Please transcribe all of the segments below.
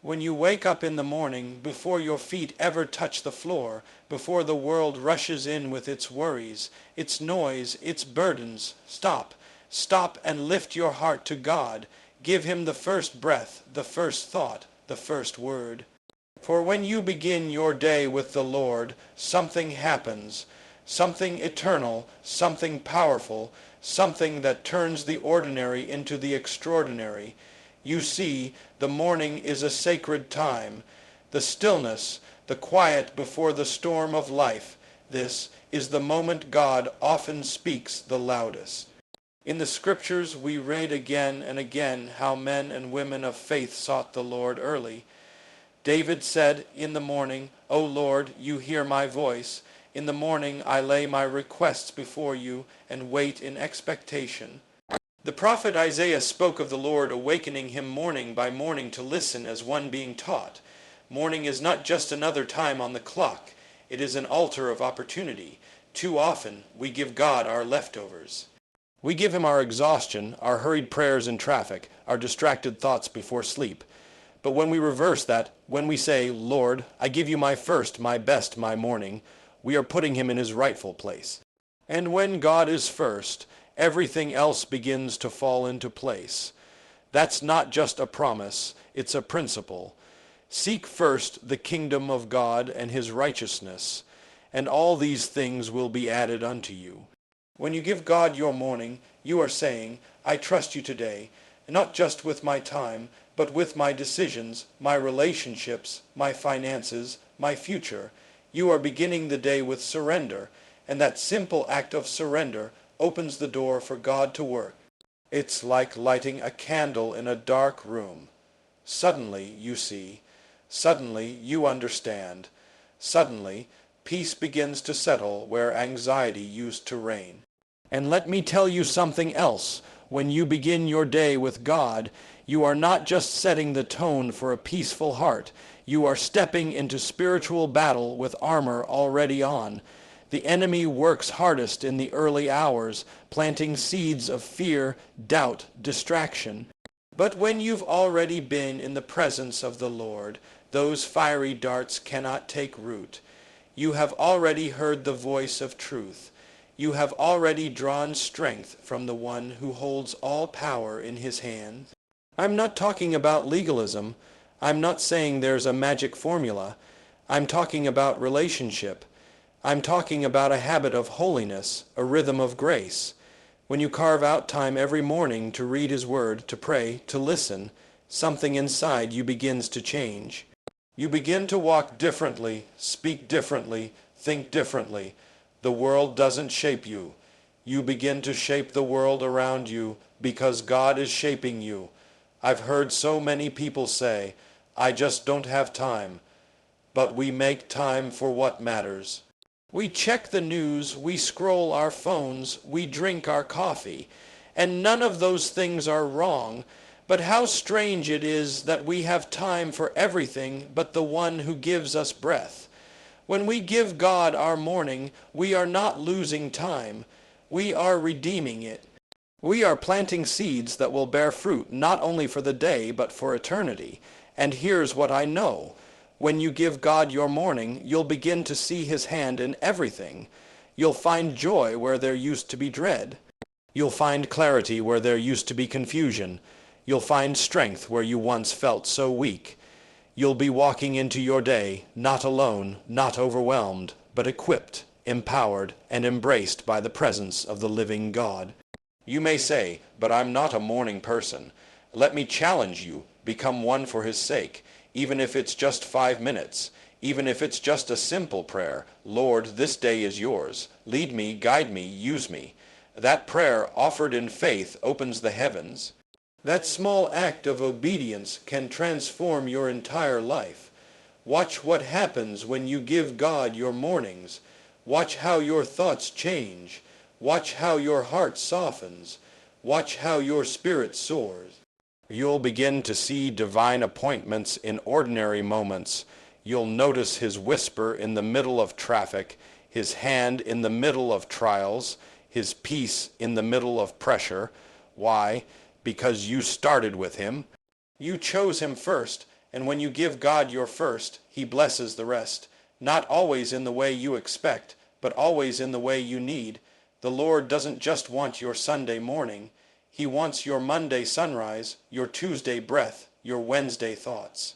When you wake up in the morning, before your feet ever touch the floor, before the world rushes in with its worries, its noise, its burdens, stop. Stop and lift your heart to God. Give him the first breath, the first thought, the first word. For when you begin your day with the Lord, something happens, something eternal, something powerful, something that turns the ordinary into the extraordinary. You see, the morning is a sacred time. The stillness, the quiet before the storm of life, this is the moment God often speaks the loudest. In the Scriptures we read again and again how men and women of faith sought the Lord early. David said, "In the morning, O Lord, you hear my voice. In the morning I lay my requests before you and wait in expectation." The prophet Isaiah spoke of the Lord awakening him morning by morning to listen as one being taught. Morning is not just another time on the clock. It is an altar of opportunity. Too often we give God our leftovers. We give him our exhaustion, our hurried prayers in traffic, our distracted thoughts before sleep. But when we reverse that, when we say, "Lord, I give you my first, my best, my morning," we are putting him in his rightful place. And when God is first, everything else begins to fall into place. That's not just a promise, it's a principle. Seek first the kingdom of God and his righteousness, and all these things will be added unto you. When you give God your morning, you are saying, "I trust you today, not just with my time, but with my decisions, my relationships, my finances, my future." You are beginning the day with surrender, and that simple act of surrender opens the door for God to work. It's like lighting a candle in a dark room. Suddenly, you see, suddenly you understand, suddenly peace begins to settle where anxiety used to reign. And let me tell you something else. When you begin your day with God, you are not just setting the tone for a peaceful heart. You are stepping into spiritual battle with armor already on. The enemy works hardest in the early hours, planting seeds of fear, doubt, distraction. But when you've already been in the presence of the Lord, those fiery darts cannot take root. You have already heard the voice of truth. You have already drawn strength from the one who holds all power in his hand. I'm not talking about legalism. I'm not saying there's a magic formula. I'm talking about relationship. I'm talking about a habit of holiness, a rhythm of grace. When you carve out time every morning to read his word, to pray, to listen, something inside you begins to change. You begin to walk differently, speak differently, think differently. The world doesn't shape you. You begin to shape the world around you because God is shaping you. I've heard so many people say, "I just don't have time." But we make time for what matters. We check the news, we scroll our phones, we drink our coffee, and none of those things are wrong. But how strange it is that we have time for everything but the one who gives us breath. When we give God our morning, we are not losing time. We are redeeming it. We are planting seeds that will bear fruit not only for the day but for eternity. And here's what I know. When you give God your morning, you'll begin to see his hand in everything. You'll find joy where there used to be dread. You'll find clarity where there used to be confusion. You'll find strength where you once felt so weak. You'll be walking into your day, not alone, not overwhelmed, but equipped, empowered, and embraced by the presence of the living God. You may say, "But I'm not a morning person." Let me challenge you, become one for his sake, even if it's just 5 minutes, even if it's just a simple prayer. "Lord, this day is yours. Lead me, guide me, use me." That prayer offered in faith opens the heavens. That small act of obedience can transform your entire life. Watch what happens when you give God your mornings. Watch how your thoughts change. Watch how your heart softens. Watch how your spirit soars. You'll begin to see divine appointments in ordinary moments. You'll notice his whisper in the middle of traffic, his hand in the middle of trials, his peace in the middle of pressure. Why? Because you started with him. You chose him first, And when you give God your first, he blesses the rest. Not always in the way you expect, but always in the way you need. The Lord doesn't just want your Sunday morning. He wants your Monday sunrise, your Tuesday breath, your Wednesday thoughts.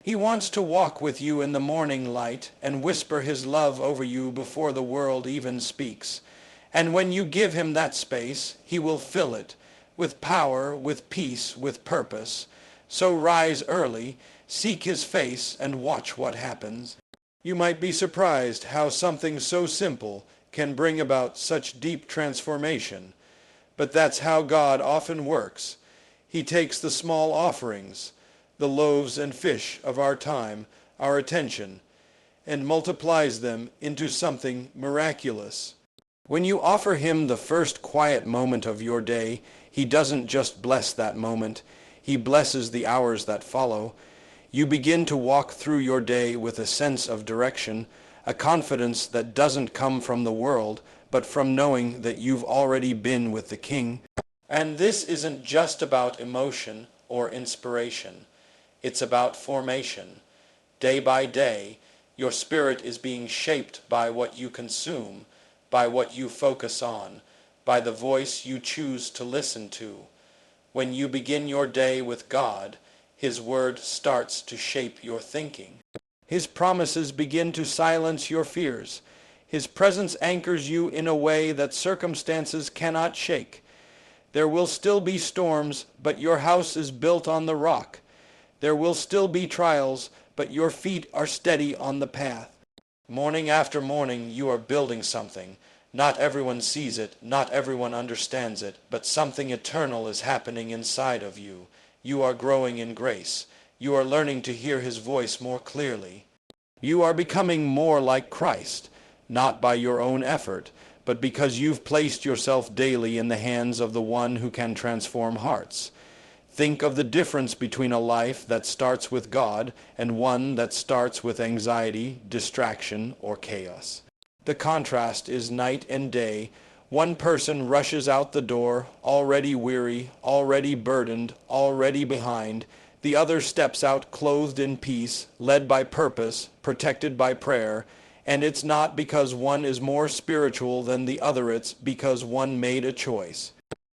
He wants to walk with you in the morning light and whisper his love over you before the world even speaks. And when you give him that space, he will fill it with power, with peace, with purpose. So rise early, seek his face, and watch what happens. You might be surprised how something so simple can bring about such deep transformation. But that's how God often works. He takes the small offerings, the loaves and fish of our time, our attention, and multiplies them into something miraculous. When you offer him the first quiet moment of your day, he doesn't just bless that moment, he blesses the hours that follow. You begin to walk through your day with a sense of direction, a confidence that doesn't come from the world, but from knowing that you've already been with the King. And this isn't just about emotion or inspiration. It's about formation. Day by day, your spirit is being shaped by what you consume, by what you focus on, by the voice you choose to listen to. When you begin your day with God, his word starts to shape your thinking. His promises begin to silence your fears. His presence anchors you in a way that circumstances cannot shake. There will still be storms, but your house is built on the rock. There will still be trials, but your feet are steady on the path. Morning after morning, you are building something. Not everyone sees it, not everyone understands it, but something eternal is happening inside of you. You are growing in grace. You are learning to hear his voice more clearly. You are becoming more like Christ, not by your own effort, but because you've placed yourself daily in the hands of the one who can transform hearts. Think of the difference between a life that starts with God and one that starts with anxiety, distraction, or chaos. The contrast is night and day. One person rushes out the door, already weary, already burdened, already behind. The other steps out clothed in peace, led by purpose, protected by prayer. And it's not because one is more spiritual than the other, it's because one made a choice.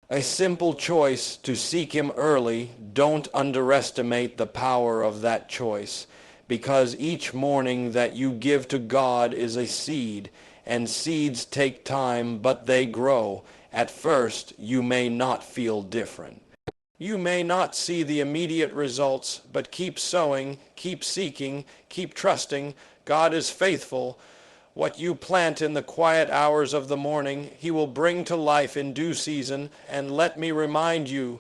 A simple choice to seek him early. Don't underestimate the power of that choice, because each morning that you give to God is a seed, and seeds take time, but they grow. At first, you may not feel different. You may not see the immediate results, but keep sowing, keep seeking, keep trusting. God is faithful. What you plant in the quiet hours of the morning, he will bring to life in due season. And let me remind you,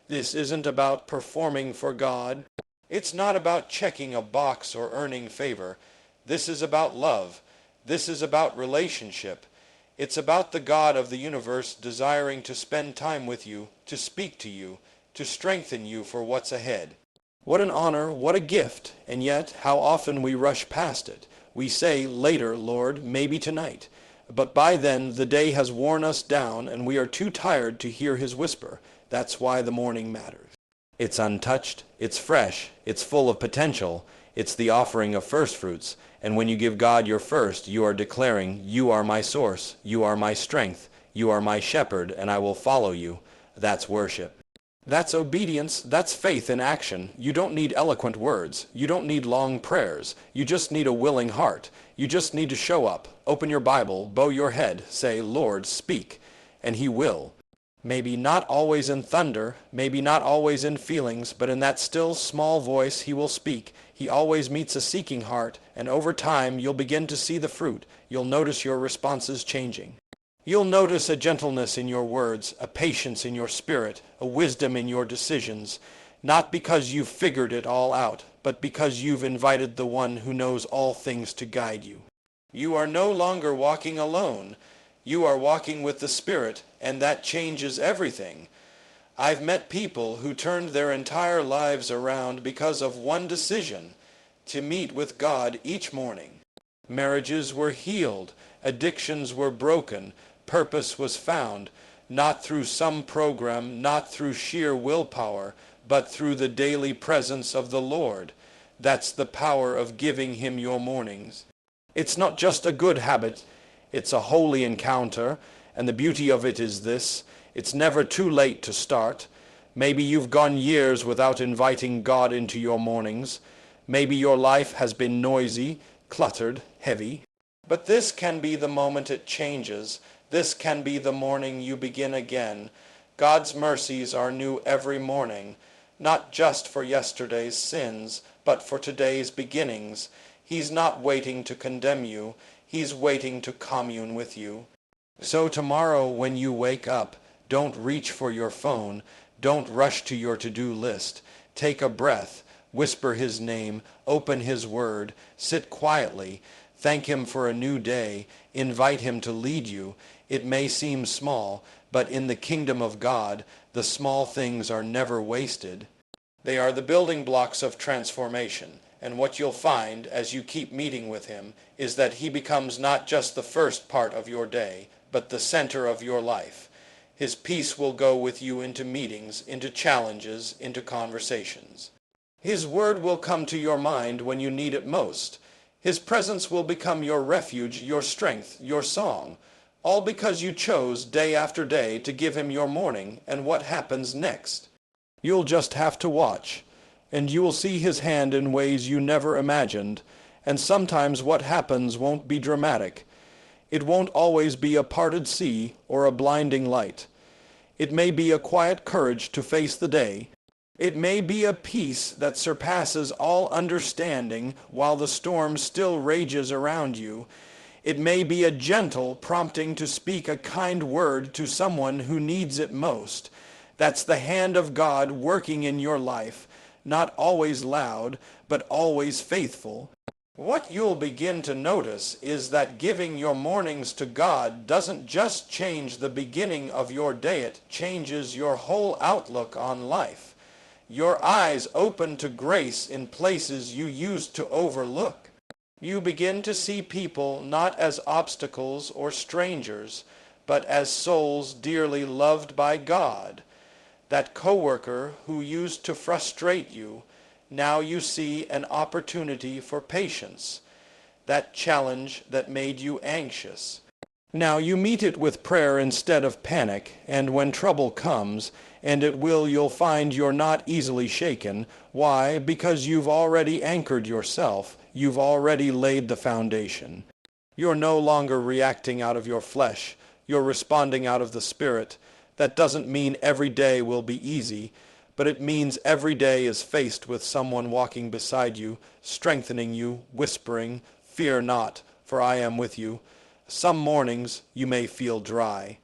this isn't about performing for God. It's not about checking a box or earning favor. This is about love. This is about relationship. It's about the God of the universe desiring to spend time with you, to speak to you, to strengthen you for what's ahead. What an honor, what a gift, and yet how often we rush past it. We say, later, Lord, maybe tonight. But by then the day has worn us down and we are too tired to hear his whisper. That's why the morning matters. It's untouched, it's fresh, it's full of potential. It's the offering of first fruits. And when you give God your first, you are declaring, you are my source, you are my strength, you are my shepherd, and I will follow you. That's worship. That's obedience, that's faith in action. You don't need eloquent words. You don't need long prayers. You just need a willing heart. You just need to show up, open your Bible, bow your head, say, Lord, speak, and he will. Maybe not always in thunder, maybe not always in feelings, but in that still small voice he will speak. He always meets a seeking heart, and over time you'll begin to see the fruit. You'll notice your responses changing. You'll notice a gentleness in your words, a patience in your spirit, a wisdom in your decisions, not because you've figured it all out, but because you've invited the one who knows all things to guide you. You are no longer walking alone. You are walking with the Spirit, and that changes everything. I've met people who turned their entire lives around because of one decision, to meet with God each morning. Marriages were healed, addictions were broken, purpose was found, not through some program, not through sheer willpower, but through the daily presence of the Lord. That's the power of giving him your mornings. It's not just a good habit, it's a holy encounter, and the beauty of it is this: it's never too late to start. Maybe you've gone years without inviting God into your mornings. Maybe your life has been noisy, cluttered, heavy. But this can be the moment it changes. This can be the morning you begin again. God's mercies are new every morning, not just for yesterday's sins, but for today's beginnings. He's not waiting to condemn you. He's waiting to commune with you. So tomorrow when you wake up, don't reach for your phone. Don't rush to your to-do list. Take a breath. Whisper his name. Open his word. Sit quietly. Thank him for a new day. Invite him to lead you. It may seem small, but in the kingdom of God, the small things are never wasted. They are the building blocks of transformation. And what you'll find as you keep meeting with him is that he becomes not just the first part of your day, but the center of your life. His peace will go with you into meetings, into challenges, into conversations. His word will come to your mind when you need it most. His presence will become your refuge, your strength, your song, all because you chose day after day to give him your morning. And what happens next? You'll just have to watch, and you will see his hand in ways you never imagined. And sometimes what happens won't be dramatic. It won't always be a parted sea or a blinding light. It may be a quiet courage to face the day. It may be a peace that surpasses all understanding while the storm still rages around you. It may be a gentle prompting to speak a kind word to someone who needs it most. That's the hand of God working in your life, not always loud, but always faithful. What you'll begin to notice is that giving your mornings to God doesn't just change the beginning of your day, it changes your whole outlook on life. Your eyes open to grace in places you used to overlook. You begin to see people not as obstacles or strangers, but as souls dearly loved by God. That coworker who used to frustrate you, now you see an opportunity for patience. That challenge that made you anxious, now you meet it with prayer instead of panic, and when trouble comes, and it will, you'll find you're not easily shaken. Why? Because you've already anchored yourself. You've already laid the foundation. You're no longer reacting out of your flesh. You're responding out of the Spirit. That doesn't mean every day will be easy, but it means every day is faced with someone walking beside you, strengthening you, whispering, "Fear not, for I am with you." Some mornings you may feel dry.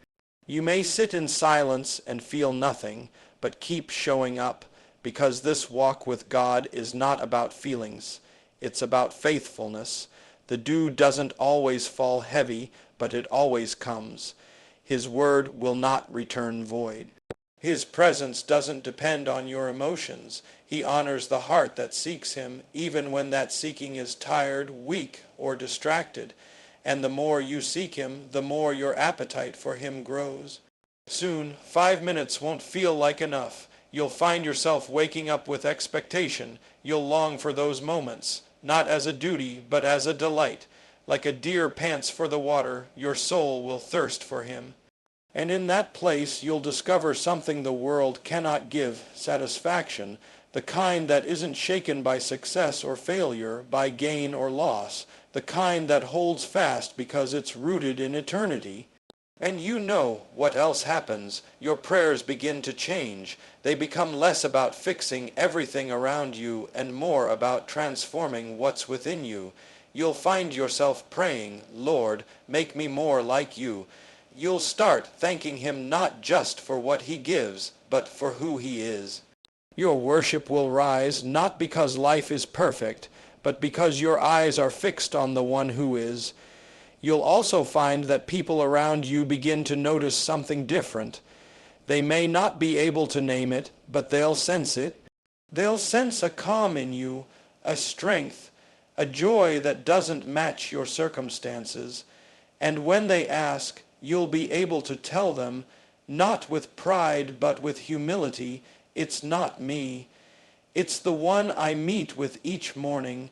You may sit in silence and feel nothing, but keep showing up, because this walk with God is not about feelings. It's about faithfulness. The dew doesn't always fall heavy, but it always comes. His word will not return void. His presence doesn't depend on your emotions. He honors the heart that seeks him, even when that seeking is tired, weak, or distracted. And the more you seek him, the more your appetite for him grows. Soon, 5 minutes won't feel like enough. You'll find yourself waking up with expectation. You'll long for those moments, not as a duty, but as a delight. Like a deer pants for the water, your soul will thirst for him. And in that place, you'll discover something the world cannot give: satisfaction, the kind that isn't shaken by success or failure, by gain or loss, the kind that holds fast because it's rooted in eternity. And you know what else happens. Your prayers begin to change. They become less about fixing everything around you and more about transforming what's within you. You'll find yourself praying, "Lord, make me more like you." You'll start thanking him not just for what he gives, but for who he is. Your worship will rise not because life is perfect, but because your eyes are fixed on the one who is. You'll also find that people around you begin to notice something different. They may not be able to name it, but they'll sense it. They'll sense a calm in you, a strength, a joy that doesn't match your circumstances. And when they ask, you'll be able to tell them, not with pride but with humility, "It's not me. It's the one I meet with each morning.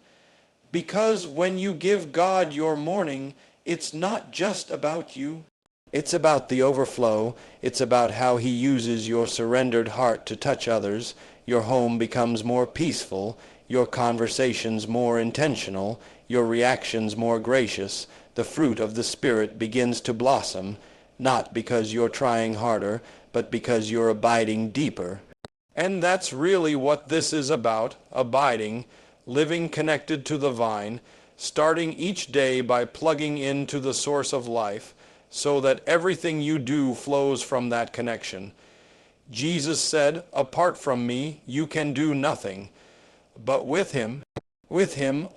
Because when you give God your morning, it's not just about you. It's about the overflow. It's about how he uses your surrendered heart to touch others. Your home becomes more peaceful, your conversations more intentional, your reactions more gracious. The fruit of the Spirit begins to blossom, not because you're trying harder, but because you're abiding deeper. And that's really what this is about, abiding, living connected to the vine, starting each day by plugging into the source of life, so that everything you do flows from that connection. Jesus said, "Apart from me, you can do nothing." But with him,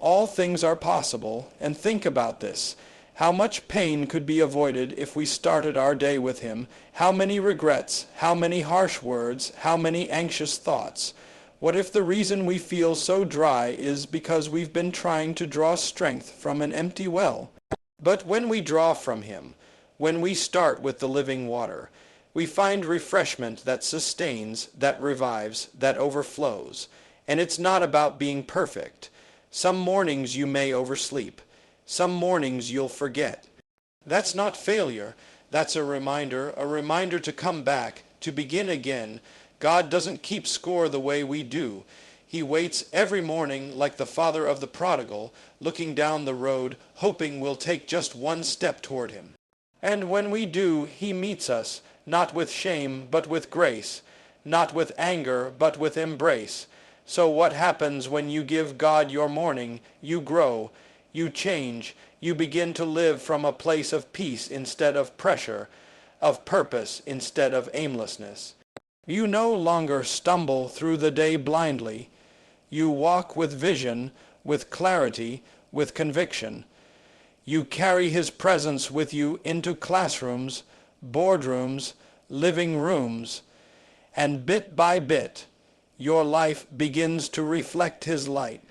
all things are possible. And think about this. How much pain could be avoided if we started our day with him? How many regrets, how many harsh words, how many anxious thoughts? What if the reason we feel so dry is because we've been trying to draw strength from an empty well? But when we draw from him, when we start with the living water, we find refreshment that sustains, that revives, that overflows. And it's not about being perfect. Some mornings you may oversleep. Some mornings you'll forget. That's not failure. That's a reminder to come back, to begin again. God doesn't keep score the way we do. He waits every morning like the father of the prodigal, looking down the road, hoping we'll take just one step toward him. And when we do, he meets us, not with shame, but with grace, not with anger, but with embrace. So what happens when you give God your morning? You grow, you change, you begin to live from a place of peace instead of pressure, of purpose instead of aimlessness. You no longer stumble through the day blindly. You walk with vision, with clarity, with conviction. You carry his presence with you into classrooms, boardrooms, living rooms, and bit by bit, your life begins to reflect his light.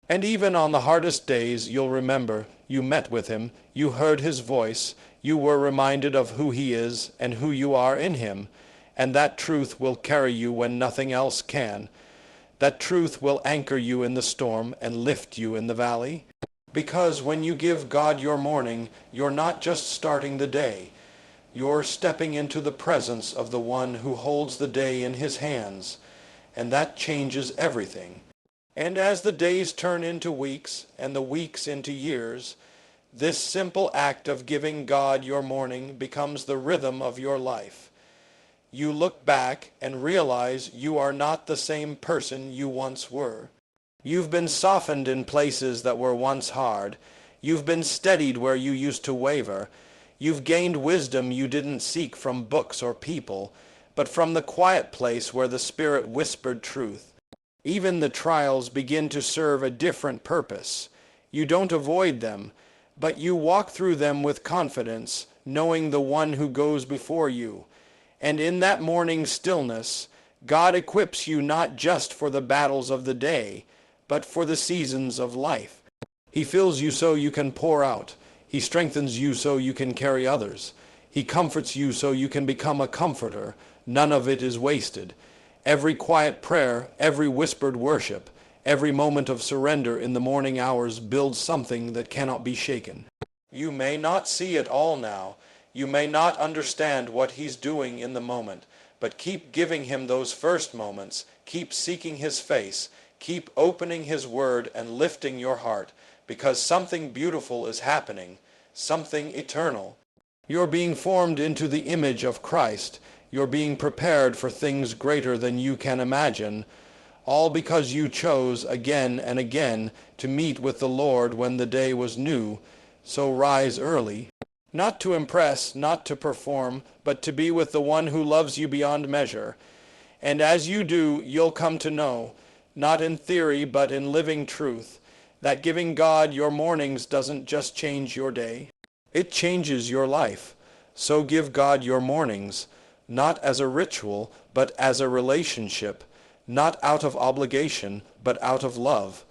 And even on the hardest days, you'll remember you met with him, you heard his voice, you were reminded of who he is and who you are in him, and that truth will carry you when nothing else can. That truth will anchor you in the storm and lift you in the valley. Because when you give God your morning, you're not just starting the day. You're stepping into the presence of the one who holds the day in his hands, and that changes everything. And as the days turn into weeks, and the weeks into years, this simple act of giving God your morning becomes the rhythm of your life. You look back and realize you are not the same person you once were. You've been softened in places that were once hard. You've been steadied where you used to waver. You've gained wisdom you didn't seek from books or people, but from the quiet place where the Spirit whispered truth. Even the trials begin to serve a different purpose. You don't avoid them, but you walk through them with confidence, knowing the one who goes before you. And in that morning stillness, God equips you not just for the battles of the day, but for the seasons of life. He fills you so you can pour out. He strengthens you so you can carry others. He comforts you so you can become a comforter. None of it is wasted. Every quiet prayer, every whispered worship, every moment of surrender in the morning hours builds something that cannot be shaken. You may not see it all now. You may not understand what he's doing in the moment, but keep giving him those first moments. Keep seeking his face. Keep opening his word and lifting your heart, because something beautiful is happening, something eternal. You're being formed into the image of Christ. You're being prepared for things greater than you can imagine, all because you chose again and again to meet with the Lord when the day was new. So rise early, not to impress, not to perform, but to be with the one who loves you beyond measure. And as you do, you'll come to know, not in theory but in living truth, that giving God your mornings doesn't just change your day. It changes your life. So give God your mornings, not as a ritual, but as a relationship, not out of obligation, but out of love.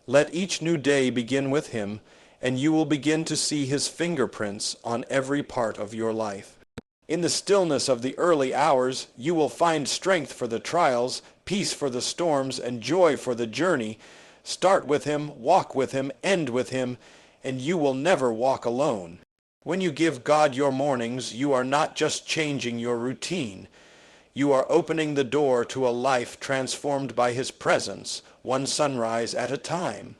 Let each new day begin with him, and you will begin to see his fingerprints on every part of your life. In the stillness of the early hours, you will find strength for the trials, peace for the storms, and joy for the journey. Start with him, walk with him, end with him, and you will never walk alone. When you give God your mornings, you are not just changing your routine. You are opening the door to a life transformed by his presence, one sunrise at a time.